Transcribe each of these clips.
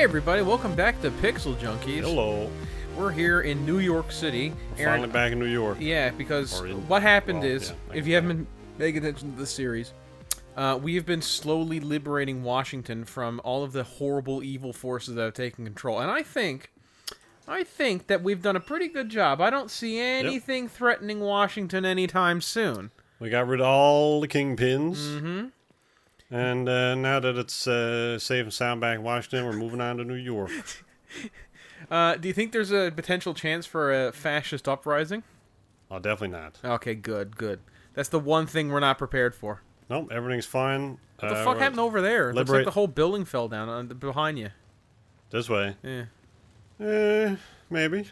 Hey everybody, welcome back to Pixel Junkies. Hello. We're here in New York City. Finally back in New York. Yeah, because what happened is, yeah, if you haven't been paying attention to the series, we have been slowly liberating Washington from all of the horrible evil forces that have taken control. And I think that we've done a pretty good job. I don't see anything threatening Washington anytime soon. We got rid of all the kingpins. Mm-hmm. And now that it's safe and sound back in Washington, we're moving on to New York. Do you think there's a potential chance for a fascist uprising? Oh, definitely not. Okay, good, good. That's the one thing we're not prepared for. Nope, everything's fine. What the fuck happened over there? It looks like the whole building fell down behind you. This way? Yeah. Maybe.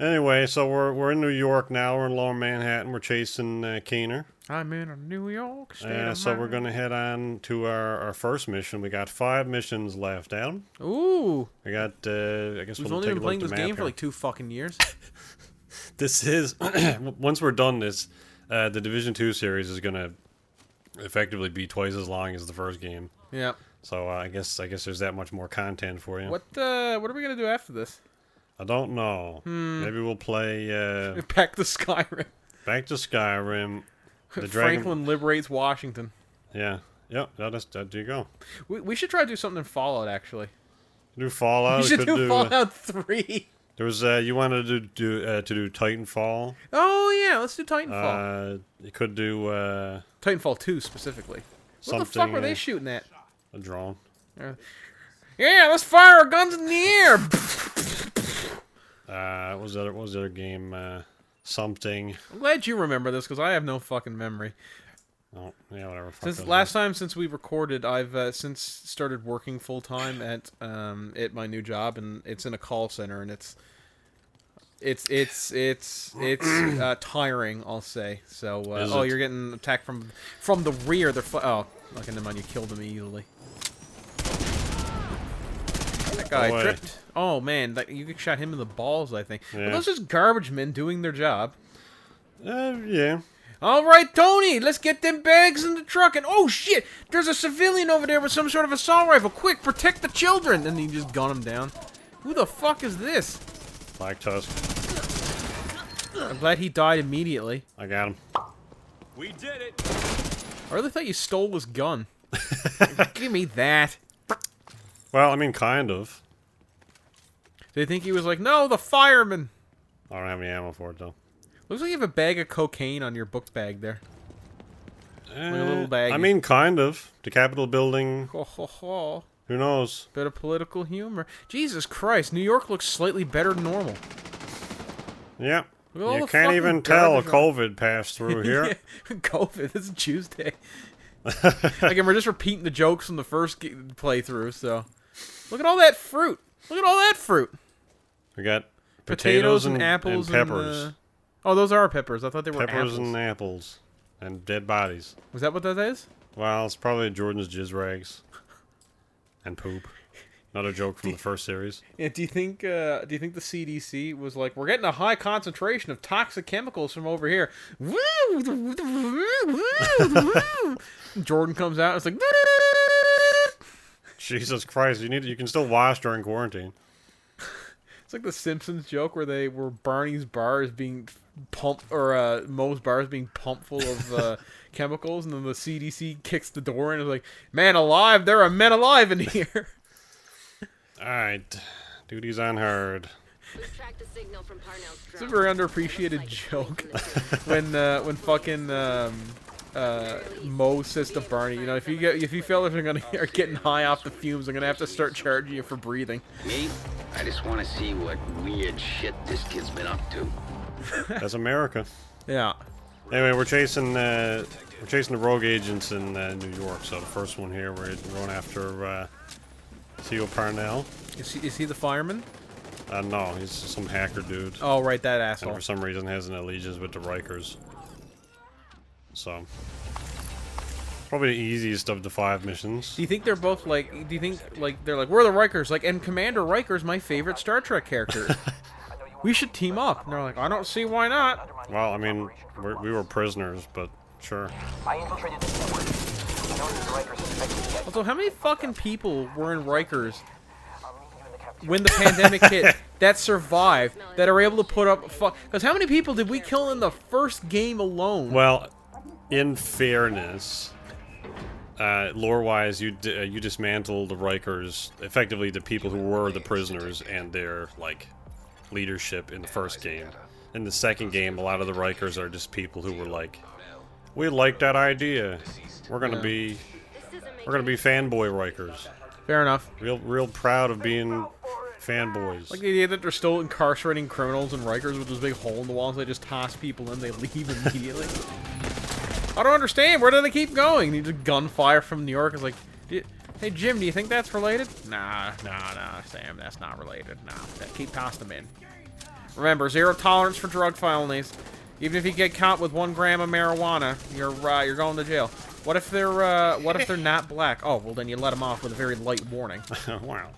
Anyway, so we're in New York now. We're in Lower Manhattan. We're chasing Keener. I'm in a New York state. So we're going to head on to our first mission. We got 5 missions left out. Ooh. We got, I guess we've we'll only take been a look playing at the this map game here. for like 2 fucking years. This is, once we're done this, the Division 2 series is going to effectively be twice as long as the first game. Yeah. So I guess there's that much more content for you. What are we going to do after this? I don't know. Maybe we'll play... Back to Skyrim. Back to Skyrim. Franklin liberates Washington. Yeah. Yep, there you go. We should try to do something in Fallout, actually. Do Fallout. We should do Fallout 3. There was you wanted to do Titanfall. Oh yeah, let's do Titanfall. You could do Titanfall 2 specifically. What the fuck were they shooting at? A drone. Yeah, let's fire our guns in the air. What was the other game? Something. I'm glad you remember this because I have no fucking memory. Oh, yeah, whatever. Since we recorded, I've since started working full time at my new job, and it's in a call center, and it's tiring, I'll say. So, you're getting attacked from the rear. Okay, never mind. You killed him easily. That guy tripped. Oh man, you shot him in the balls, I think. Yeah. Are those just garbage men doing their job? Yeah. All right, Tony, let's get them bags in the truck. And oh shit, there's a civilian over there with some sort of assault rifle. Quick, protect the children! And he just gunned him down. Who the fuck is this? Black Tusk. I'm glad he died immediately. I got him. We did it. I really thought you stole his gun. Give me that. Well, I mean, kind of. Do you think he was like, no, the fireman? I don't have any ammo for it, though. Looks like you have a bag of cocaine on your book bag there. Like a little bag. I mean, kind of. The Capitol building. Ho, ho, ho. Who knows? Bit of political humor. Jesus Christ, New York looks slightly better than normal. Yeah. You can't even tell COVID passed through here. Yeah. COVID, this is Tuesday. Again, we're just repeating the jokes from the first playthrough, so. Look at all that fruit. Look at all that fruit. We got potatoes and apples and peppers. Oh, those are peppers. I thought they were apples. Peppers and apples. And dead bodies. Was that what that is? Well, it's probably Jordan's jizz rags. And poop. Another joke from the first series. Yeah, do you think the CDC was like, we're getting a high concentration of toxic chemicals from over here? Jordan comes out and it's like, Jesus Christ, you can still wash during quarantine. It's like the Simpsons joke where Barney's bar is being pumped, or Moe's bar is being pumped full of chemicals, and then the CDC kicks the door and is like, man alive, there are men alive in here. Alright, duty's on hard. It's a very underappreciated joke when fucking Mo says to Barney, you know, if you fellas are getting high off the fumes, I'm gonna have to start charging you for breathing. Me? I just want to see what weird shit this kid's been up to. That's America. Yeah. Anyway, we're chasing the rogue agents in New York. So the first one here, we're going after Theo Parnell. Is he the fireman? No, he's some hacker dude. Oh, right, that asshole. And for some reason has an allegiance with the Rikers. So, probably the easiest of the 5 missions. Do you think they're both like? Do you think they're like, we're the Rikers? Like, and Commander Riker's my favorite Star Trek character. We should team up. And they're like, I don't see why not. Well, I mean, we were prisoners, but sure. I infiltrated this network. Also, how many fucking people were in Rikers when the pandemic hit that survived, that are able to put up... Because how many people did we kill in the first game alone? Well, in fairness, lore-wise, you dismantle the Rikers, effectively the people who were the prisoners and their, like, leadership in the first game. In the second game, a lot of the Rikers are just people who were like, we like that idea. We're gonna be fanboy Rikers. Fair enough. Real proud of being fanboys. Like the idea that they're still incarcerating criminals and Rikers with this big hole in the walls. They just toss people in, they leave immediately. I don't understand. Where do they keep going? Need a gunfire from New York. It's like, hey Jim, do you think that's related? Nah, Sam, that's not related. Nah, keep tossing them in. Remember, 0 tolerance for drug felonies. Even if you get caught with 1 gram of marijuana, you're going to jail. What if they're not black? Oh, well then you let them off with a very light warning. Wow.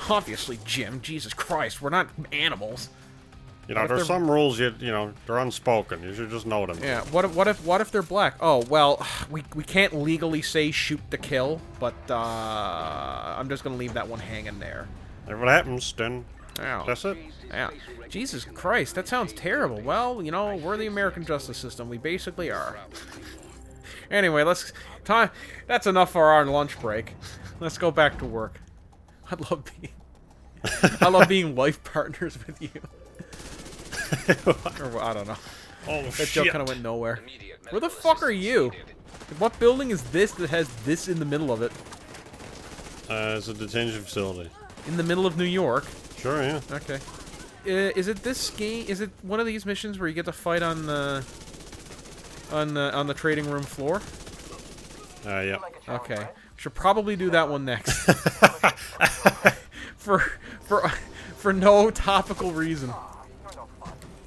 Obviously, Jim. Jesus Christ, we're not animals. You know, there's some rules you know they're unspoken. You should just know them. Yeah. What if they're black? Oh well, we can't legally say shoot to kill, but I'm just gonna leave that one hanging there. If it happens, then Yeah. that's it. Yeah. Jesus Christ, that sounds terrible. Well, you know, we're the American justice system. We basically are. Anyway, that's enough for our lunch break. Let's go back to work. I love being life partners with you. Or, I don't know. Oh, That shit. joke kind of went nowhere. Where the fuck are you? What building is this that has this in the middle of it? It's a detention facility. In the middle of New York? Sure, yeah. Okay. Is it this game? Is it one of these missions where you get to fight on the trading room floor? Yeah. Okay. Should probably do that one next. for no topical reason.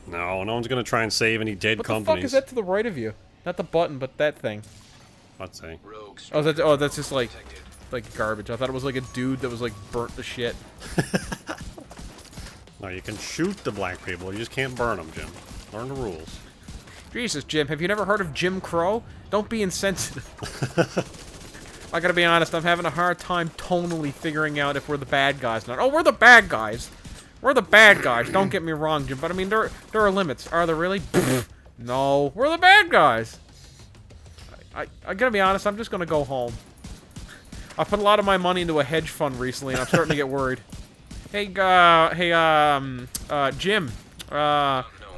No one's gonna try and save any dead What companies. the fuck is that to the right of you? Not the button, but that thing. Let's see. Oh, that's just like garbage. I thought it was like a dude that was like burnt to shit. No, you can shoot the black people. You just can't burn them, Jim. Learn the rules. Jesus, Jim, have you never heard of Jim Crow? Don't be insensitive. I gotta be honest, I'm having a hard time tonally figuring out if we're the bad guys or not. Oh, we're the bad guys. We're the bad guys. Don't get me wrong, Jim. But I mean, there are limits. Are there really? No, we're the bad guys. I gotta be honest. I'm just gonna go home. I put a lot of my money into a hedge fund recently, and I'm starting to get worried. Hey, Jim.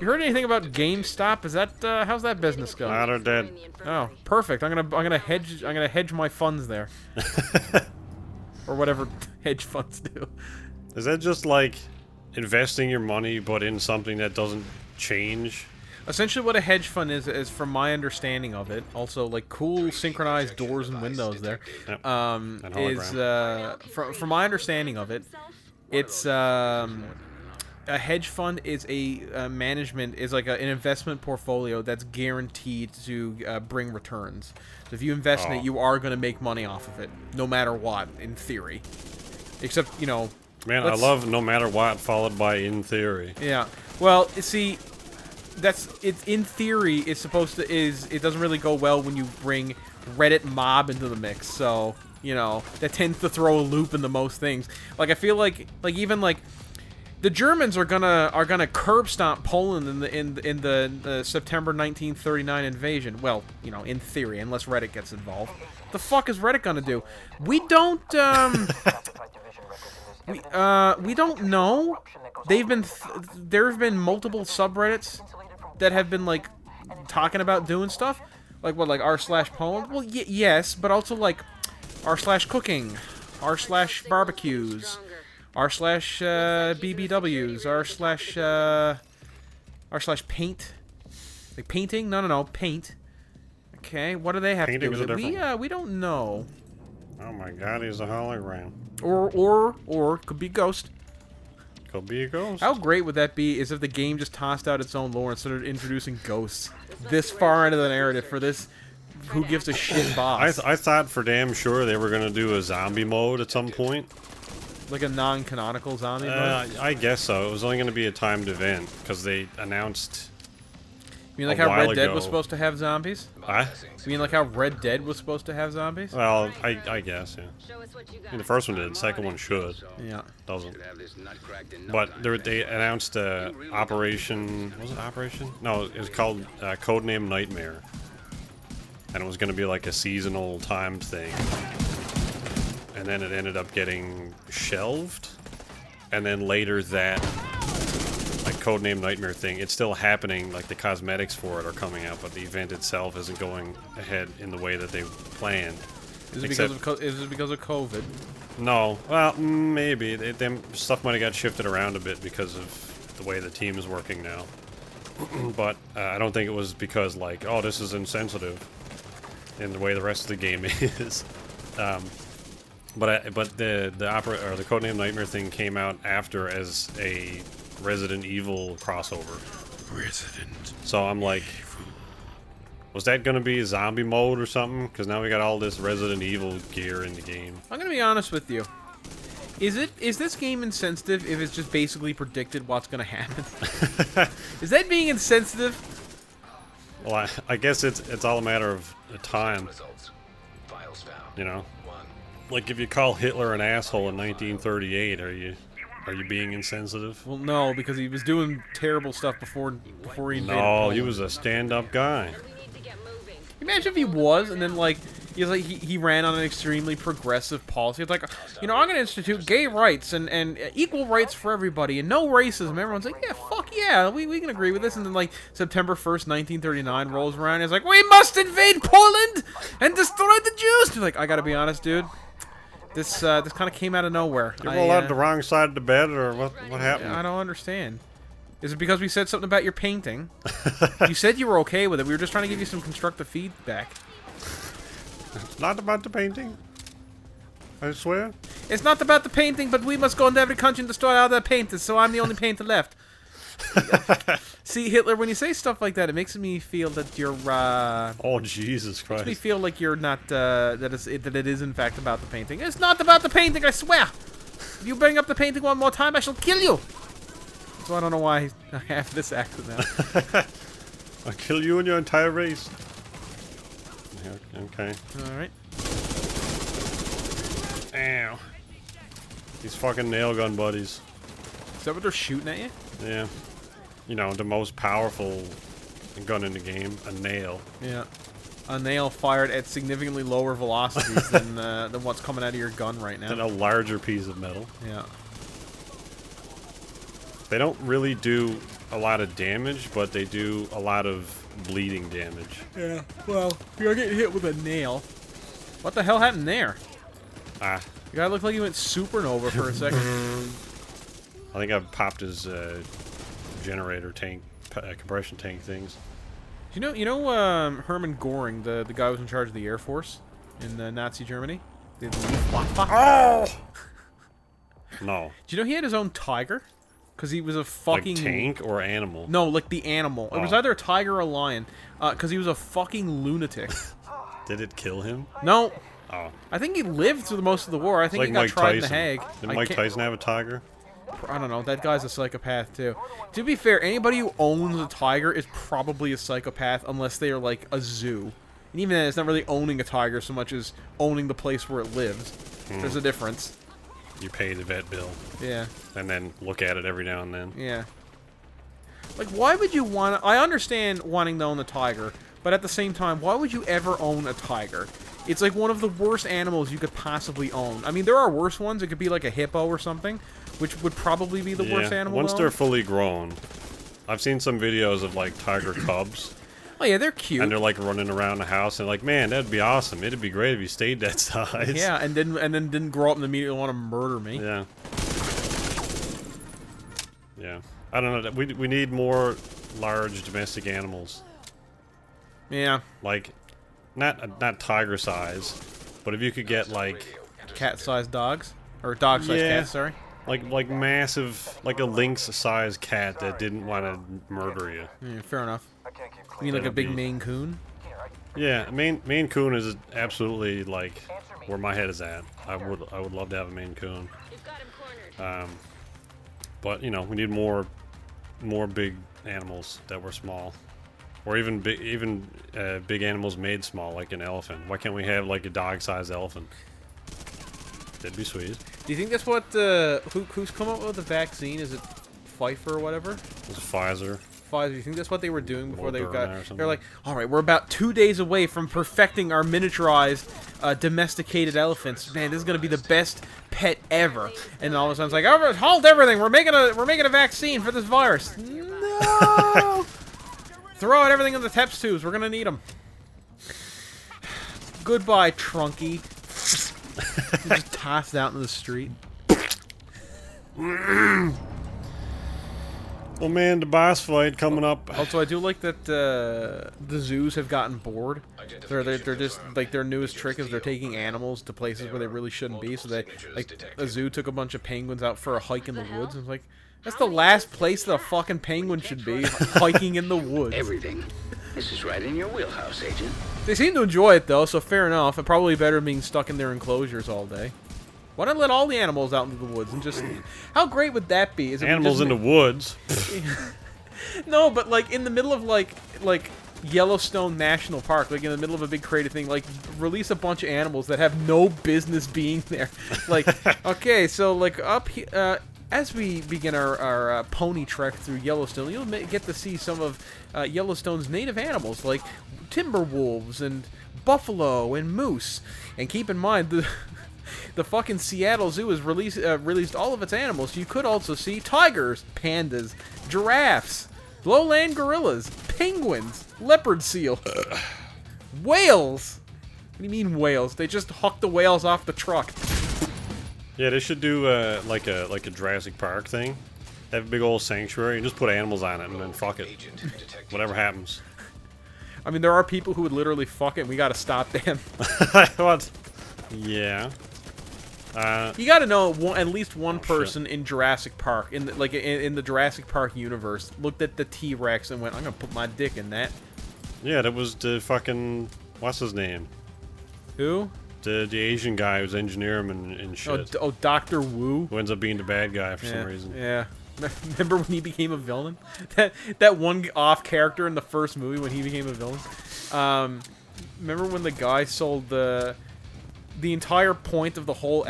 You heard anything about GameStop? Is that how's that business going? Now they're dead. Oh, perfect. I'm gonna hedge my funds there. Or whatever hedge funds do. Is that just like investing your money, but in something that doesn't change? Essentially, what a hedge fund is from my understanding of it, also like cool synchronized doors and windows there. Yep. From my understanding of it, it's a hedge fund is a management is like an investment portfolio that's guaranteed to bring returns. So if you invest in it, you are going to make money off of it, no matter what, in theory. Except, you know. Man, I love no matter what followed by in theory. Yeah. Well, see, it's in theory. It's supposed to it doesn't really go well when you bring Reddit mob into the mix. So you know that tends to throw a loop into most things. Like I feel like even like the Germans are gonna curb stomp Poland in the September 1939 invasion. Well, you know, in theory, unless Reddit gets involved. The fuck is Reddit gonna do? We don't we don't know. There have been multiple subreddits that have been like talking about doing stuff, like what, like r/Poland. Well, yes, but also like r/cooking, r/barbecues, r/BBWs, r/paint, like painting. No, paint. Okay, what do they have Painting's to do with it? We don't know. Oh my god, he's a hologram. Or could be ghost. Could be a ghost. How great would that be is if the game just tossed out its own lore and started introducing ghosts this far into the narrative for this who gives a shit boss. I thought for damn sure they were gonna do a zombie mode at some point. Like a non-canonical zombie mode? I guess so. It was only gonna be a timed event because they announced You mean like a how while Red Dead ago. was supposed to have zombies? Huh? You mean like how Red Dead was supposed to have zombies? Well, I guess, yeah. I mean, the first one did. The second one should. Yeah. Doesn't. But they announced Operation... Was it Operation? No, it was called Codename Nightmare. And it was going to be like a seasonal timed thing. And then it ended up getting shelved. And then later that... like Codename Nightmare thing, it's still happening, like the cosmetics for it are coming out, but the event itself isn't going ahead in the way that they planned. Is it because of COVID? No, well, maybe. Them stuff might have got shifted around a bit because of the way the team is working now. But I don't think it was because, like, oh, this is insensitive in the way the rest of the game is. But the Codename Nightmare thing came out after as a Resident Evil crossover. So I'm like, was that gonna be zombie mode or something? Because now we got all this Resident Evil gear in the game. I'm gonna be honest with you. Is this game insensitive if it's just basically predicted what's gonna happen? Is that being insensitive? Well, I guess it's all a matter of time. You know, like if you call Hitler an asshole in 1938, are you being insensitive? Well, no, because he was doing terrible stuff before he invaded No, Poland. he was a stand-up guy. Imagine if he was, and then like he ran on an extremely progressive policy. It's like, you know, I'm gonna institute gay rights and equal rights for everybody and no racism. Everyone's like, yeah, fuck yeah, we can agree with this. And then like September 1st, 1939 rolls around, and it's like, we must invade Poland and destroy the Jews. And like, I gotta be honest, dude. This kind of came out of nowhere. You roll out the wrong side of the bed, or what happened? I don't understand. Is it because we said something about your painting? You said you were okay with it. We were just trying to give you some constructive feedback. It's not about the painting. I swear. It's not about the painting, but we must go into every country and destroy all the painters, so I'm the only painter left. See, Hitler, when you say stuff like that, it makes me feel that you're, Oh, Jesus Christ. makes me feel like you're not, that it is in fact about the painting. It's not about the painting, I swear! If you bring up the painting one more time, I shall kill you! So I don't know why I have this accent now. I'll kill you and your entire race. Okay. Alright. Ow. These fucking nail gun buddies. Is that what they're shooting at you? Yeah. You know, the most powerful gun in the game, a nail. Yeah. A nail fired at significantly lower velocities than what's coming out of your gun right now. And a larger piece of metal. Yeah. They don't really do a lot of damage, but they do a lot of bleeding damage. Yeah. Well, you're getting hit with a nail. What the hell happened there? Ah. The guy looked like he went supernova for a second. I think I popped his generator tank, compression tank things. You know Hermann Göring, the guy who was in charge of the Air Force in Nazi Germany? Oh! No. Do you know he had his own tiger? Because he was a fucking... Like tank or animal? No, like the animal. It was either a tiger or a lion. Because he was a fucking lunatic. Did it kill him? No. Oh. I think he lived through most of the war. I think Like he got Mike tried in The Tyson. Hague. Did Mike Tyson have a tiger? I don't know. That guy's a psychopath, too. To be fair, anybody who owns a tiger is probably a psychopath unless they are, like, a zoo. And even then, it's not really owning a tiger so much as owning the place where it lives. There's a difference. You pay the vet bill. Yeah. And then look at it every now and then. Yeah. Like, why would you want to... I understand wanting to own a tiger, but at the same time, why would you ever own a tiger? It's like one of the worst animals you could possibly own. I mean, there are worse ones. It could be like a hippo or something, which would probably be the worst animal once to they're own. fully grown. I've seen some videos of, like, tiger cubs. Oh, yeah, they're cute. And they're, like, running around the house. And, like, man, that'd be awesome. It'd be great if you stayed that size. Yeah, and then didn't grow up and immediately want to murder me. Yeah. Yeah. I don't know. We need more large domestic animals. Yeah. Like, not tiger size, but if you could get, like... Cat-sized dogs? Or dog-sized cats, sorry. Like massive, like a lynx-sized cat that didn't want to murder you. Yeah, fair enough. You mean like a big Maine Coon? Yeah, Maine Coon is absolutely like where my head is at. I would love to have a Maine Coon. But you know, we need more big animals that were small. Or even big animals made small, like an elephant. Why can't we have like a dog-sized elephant? That'd be sweet. Do you think that's what who's come up with the vaccine? Is it Pfizer or whatever? It's Pfizer. Pfizer. Do you think that's what they were doing before they Moderna or got? something. They're like, all right, we're about 2 days away from perfecting our miniaturized, domesticated elephants. Man, this is gonna be the best pet ever. And all of a sudden, it's like, oh, halt everything. We're making a vaccine for this virus. No. Throw out everything in the test tubes. We're gonna need them. Goodbye, Trunky. Just tossed out into the street. Well, man, the boss fight coming up. Also, I do like that the zoos have gotten bored. They're just like their newest trick is they're taking animals to places where they really shouldn't be. So they like a zoo took a bunch of penguins out for a hike in the woods. And it's like that's the last place that a fucking penguin should be, hiking in the woods. Everything. This is right in your wheelhouse, Agent. They seem to enjoy it though, so fair enough. And probably better than being stuck in their enclosures all day. Why not let all the animals out into the woods and just... How great would that be? Is it Animals in the woods. No, but like in the middle of like Yellowstone National Park, like in the middle of a big crater thing, like release a bunch of animals that have no business being there. Like, okay, so like up here, as we begin our pony trek through Yellowstone, you'll get to see some of Yellowstone's native animals, like timber wolves and buffalo and moose. And keep in mind, the fucking Seattle Zoo has released all of its animals. So you could also see tigers, pandas, giraffes, lowland gorillas, penguins, leopard seal, whales. What do you mean whales? They just hucked the whales off the truck. Yeah, they should do like a Jurassic Park thing. Have a big old sanctuary and just put animals on it and then fuck it. Whatever happens. I mean, there are people who would literally fuck it, and we gotta stop them. What? Yeah. You gotta know at least one person in Jurassic Park, in the Jurassic Park universe, looked at the T-Rex and went, "I'm gonna put my dick in that." Yeah, that was the fucking what's his name? Who? The Asian guy who's engineering and shit. Oh, Dr. Wu. Who ends up being the bad guy for some reason. Yeah. Remember when he became a villain? That one off character in the first movie when he became a villain. Remember when the guy sold the entire point of the whole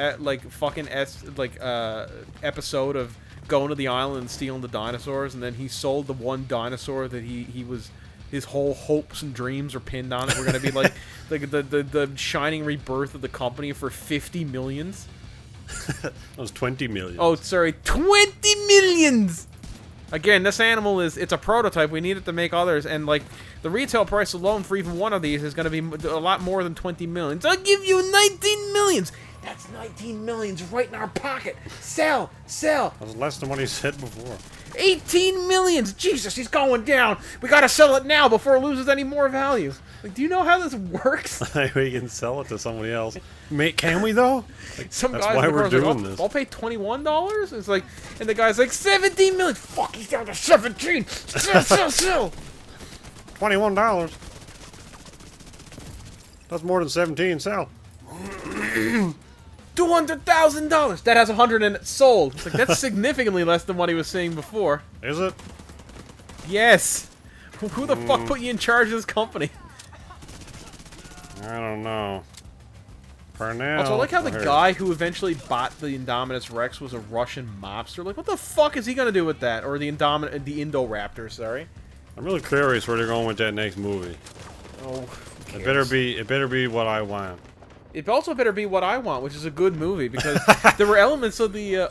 episode of going to the island and stealing the dinosaurs, and then he sold the one dinosaur that he was his whole hopes and dreams are pinned on it. We're gonna be like the shining rebirth of the company for 50 millions. That was 20 million. Oh, sorry, 20 millions. Again, this animal it's a prototype. We need it to make others, and like the retail price alone for even one of these is going to be a lot more than 20 millions. I'll give you 19 millions. That's 19 millions right in our pocket. Sell. That was less than what he said before. 18 millions. Jesus, he's going down. We got to sell it now before it loses any more value. Like, do you know how this works? We can sell it to somebody else. Can we though? Like, Some that's guys why in the we're car is doing like, this. I'll pay $21. It's like, and the guy's like 17 million. Fuck, he's down to 17. Sell. $21. That's more than 17. Sell. $200,000. That has 100 in it sold. It's like, that's significantly less than what he was saying before. Is it? Yes. Who the fuck put you in charge of this company? I don't know. For now. Also, I like how the guy who eventually bought the Indominus Rex was a Russian mobster. Like, what the fuck is he gonna do with that? Or the Indoraptor, sorry. I'm really curious where they're going with that next movie. Oh, It better be what I want. It also better be what I want, which is a good movie, because there were elements of the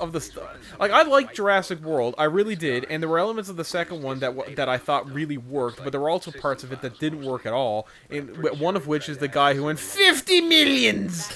like I liked Jurassic World, I really did, and there were elements of the second one that I thought really worked, but there were also parts of it that didn't work at all. And one of which is the guy who went 50 millions,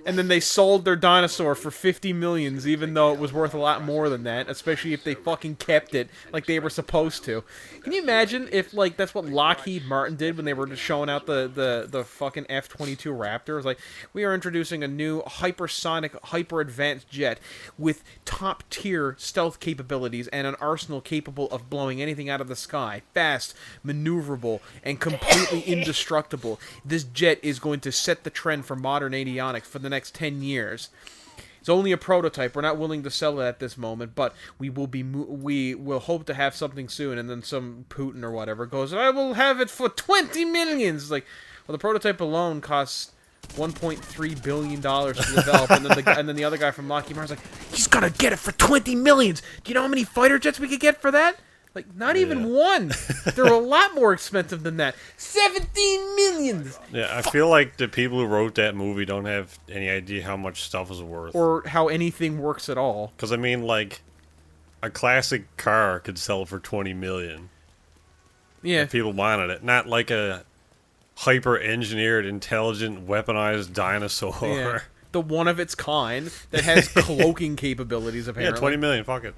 and then they sold their dinosaur for 50 millions, even though it was worth a lot more than that, especially if they fucking kept it like they were supposed to. Can you imagine if, like, that's what Lockheed Martin did when they were just showing out the fucking F-22 Raptor? It was like, we are introducing a new hypersonic, hyper-advanced jet with top-tier stealth capabilities and an arsenal capable of blowing anything out of the sky. Fast, maneuverable, and completely indestructible. This jet is going to set the trend for modern avionics for the next 10 years. It's only a prototype. We're not willing to sell it at this moment, but we will hope to have something soon. And then some Putin or whatever goes, I will have it for 20 millions. It's like, well, the prototype alone costs $1.3 billion to develop, and then the other guy from Lockheed Martin's like, he's gonna get it for 20 millions. Do you know how many fighter jets we could get for that? Like, not even one. They're a lot more expensive than that. 17 millions! Yeah, I feel like the people who wrote that movie don't have any idea how much stuff is worth. Or how anything works at all. Because, I mean, like, a classic car could sell for 20 million. Yeah. If people wanted it. Not like a hyper-engineered, intelligent, weaponized dinosaur. Yeah. The one of its kind that has cloaking capabilities, apparently. Yeah, 20 million, fuck it.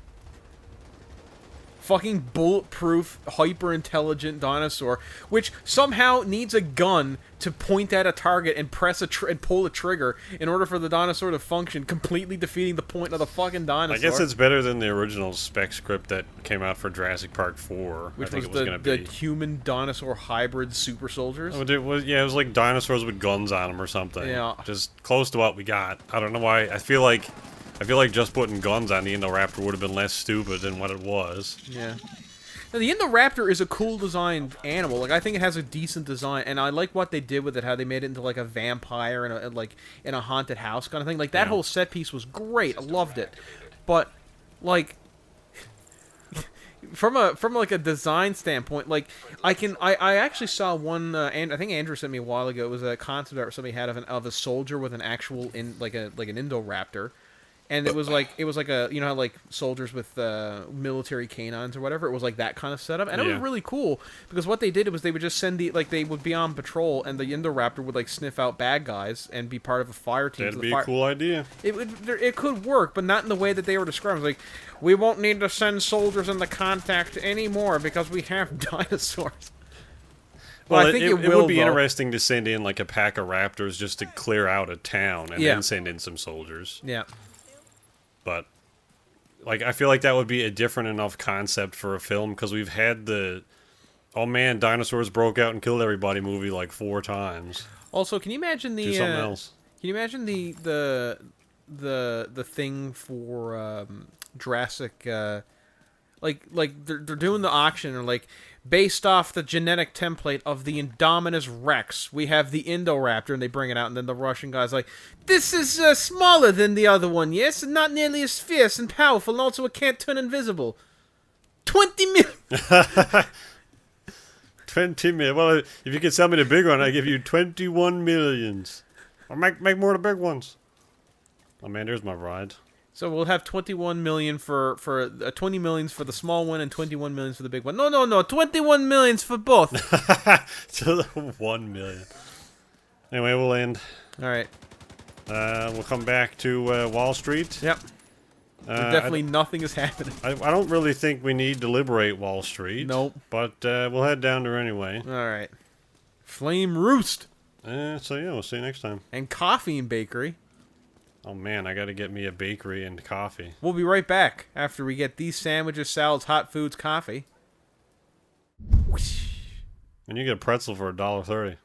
Fucking bulletproof, hyper-intelligent dinosaur, which somehow needs a gun to point at a target and press and pull a trigger in order for the dinosaur to function, completely defeating the point of the fucking dinosaur. I guess it's better than the original spec script that came out for Jurassic Park 4. Which I think was it was going to be the human-dinosaur hybrid super soldiers. Oh, it was like dinosaurs with guns on them or something. Yeah. Just close to what we got. I don't know why. I feel like just putting guns on the Indoraptor would have been less stupid than what it was. Yeah. Now, the Indoraptor is a cool designed animal. Like, I think it has a decent design, and I like what they did with it, how they made it into, like, a vampire in a haunted house kind of thing. Like, that whole set piece was great. I loved it. But, like, from a design standpoint, like, I actually saw one, and I think Andrew sent me a while ago. It was a concept art somebody had of a soldier with an actual, an Indoraptor. And it was like a, you know how like soldiers with military canines or whatever, it was like that kind of setup, and it was really cool because what they did was they would just send they would be on patrol, and the Indoraptor would like sniff out bad guys and be part of a fire team. That'd be a cool idea. It could work, but not in the way that they were describing. Like, we won't need to send soldiers into contact anymore because we have dinosaurs. Well, I think it would be interesting to send in like a pack of raptors just to clear out a town and then send in some soldiers. Yeah. But, like, I feel like that would be a different enough concept for a film, because we've had the, oh man, dinosaurs broke out and killed everybody movie like 4 times. Also, can you imagine the... Do something else. Can you imagine the thing for Jurassic... like they're doing the auction, and like, based off the genetic template of the Indominus Rex, we have the Indoraptor, and they bring it out, and then the Russian guy's like, this is smaller than the other one, yes, and not nearly as fierce and powerful, and also it can't turn invisible. 20 million! 20 million. Well, if you could sell me the big one, I give you 21 millions. Or make more of the big ones. Oh man, there's my ride. So we'll have 21 million for 20 millions for the small one and 21 millions for the big one. No, 21 millions for both. So 1 million. Anyway, we'll end. All right. We'll come back to Wall Street. Yep. Definitely nothing is happening. I don't really think we need to liberate Wall Street. Nope. But we'll head down there anyway. All right. Flame Roost. So yeah, we'll see you next time. And Coffee and Bakery. Oh man, I gotta get me a bakery and coffee. We'll be right back after we get these sandwiches, salads, hot foods, coffee. And you get a pretzel for $1.30.